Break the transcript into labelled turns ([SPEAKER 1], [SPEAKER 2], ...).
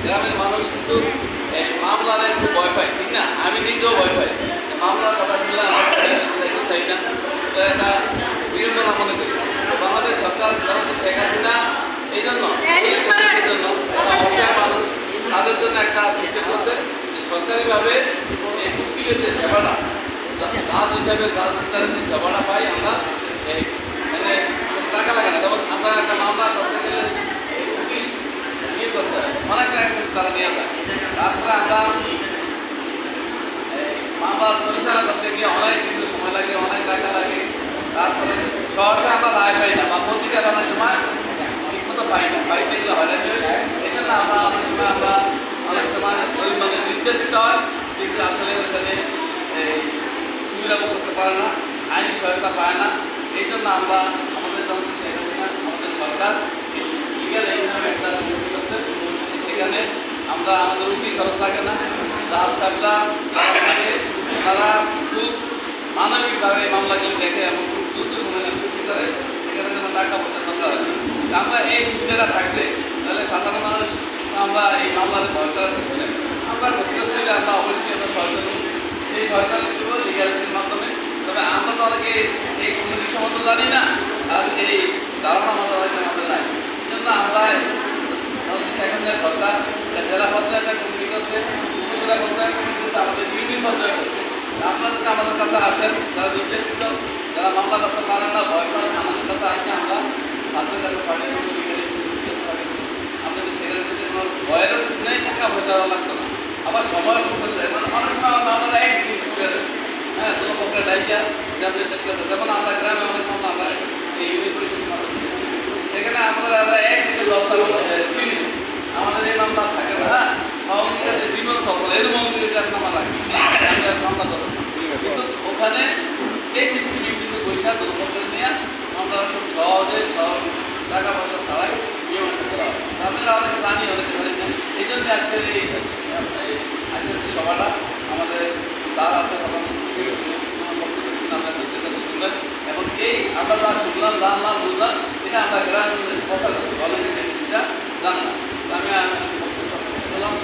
[SPEAKER 1] গ্রামের মানুষ কিন্তু মামলার একটু ভয় পায়, ঠিক না? আমি নিজেও ভয় পাই। মামলার কথা শুনলে আমার যাইতে চাই না, এটা একটা বিড়ম্বনা মনে করি। বাংলাদেশ সরকার হচ্ছে শেখ হাসিনা এই জন্য মানুষের জন্য যারা অসহায় মানুষ তাদের জন্য একটা সিস্টেম করছে যে সরকারিভাবে এই উকিলের যে সেবাটা জাজ হিসাবে জাজের যে সেবাটা পাই আমরা মানে টাকা লাগে না। যেমন আমরা একটা মামলা করতে গেলে উকিল নিয়ে করতে হয়, অনেক টাকা কিন্তু তারা নিয়ে যায়। তারপরে আমরা মামলা পরিচালনা করতে গিয়ে অনেক কিন্তু সময় লাগে, অনেক টাকা লাগে। তারপরে সহসা আমরা রায় পাই না বা প্রতিকার অনেক সময় ঠিকমতো পাই না, পাইতে গেলে হয়রানি হয়। এই জন্য আমরা অনেক সময় মানে নির্যাতিত হয়, কিন্তু আসলে ওইখানে সুবিধা করতে পারে না, আইনি সহায়তা পায় না। এই জন্য আমরা আমাদের আমাদের সরকার লিগাল এই নামে একটা করছে, সেখানে আমরা আমাদের উকিল খরচ লাগে না। জাহাজ সাহেবরা তারা খুব মানবিকভাবে মামলাগুলো দেখে এবং খুব দ্রুত সময় নিষ্পত্তি করে, সেখানে যেন টাকা পয়সা দরকার হয়। আমরা এই সুবিধাটা থাকলে তাহলে সাধারণ মানুষ আমরা এই মামলাতে ভয় করার কিছু নেই। আমরা ক্ষতিগ্রস্ত হলে আমরা অবশ্যই আমরা সরকার সেই সরকার দেবো লিগালিটির মাধ্যমে। তবে আমরা তো অনেকে এই কমিটি সম্বন্ধে জানি না, আর এই ধারণা আমাদের হয়তো আমাদের নাই। এই জন্য আমরা সেখানে সরকার জেলা পর্যায়ে একটা কমিটি করছে, উপজেলা পর্যায়ে কমিটি করছে, আমাদের ইউনিয়ন পর্যায়ে করছে। আপনারা যদি আমাদের কাছে আসেন, যারা নির্যাতিত, যারা মামলা করতে পারেন না, ভয় পান, আমাদের কাছে আসে আমরা ছাত্রের কাছে পাঠিয়ে দেবো, আপনাদের সেখানে যদি কোনো ভয়েরও কিছু নেই, টাকা পয়সা লাগতো না, আবার সময় করতে যায়। মানে অনেক সময় মামলাটা একদিকে শেষ করে দেয়, হ্যাঁ, কোনো পক্ষে ডাইকা যেমন শেষ করে দেয়। যেমন আমরা গ্রামে অনেক মামলা আমরা এই ইউনিয়ন পরিষদের মাধ্যমে শেষ করি, সেখানে আমরা একদিকে 10 30 আমাদের এই মামলা থাকে না। হ্যাঁ, আওয়ামী লীগের জীবন সফল এরকম মামলা রাখি মামলা করবো, কিন্তু ওখানে এই সিস্টেমে কিন্তু পয়সা দুর্বল নিয়ে আমরা খুব সহজে সব টাকা পয়সা ছাড়াই মীমাংসা করা হয়। আপনারা অনেকে জানি, অনেকে জানেন না। এই জন্য আজকের আজকের যে সভাটা আমাদের স্যার আছে তখন আমরা শুনলেন, এবং এই আমরা যা শুনলাম জানলাম বুঝলাম, এটা আমরা গ্রামের প্রচার করতে অনেকে জিনিসটা জানলাম। আমি বললাম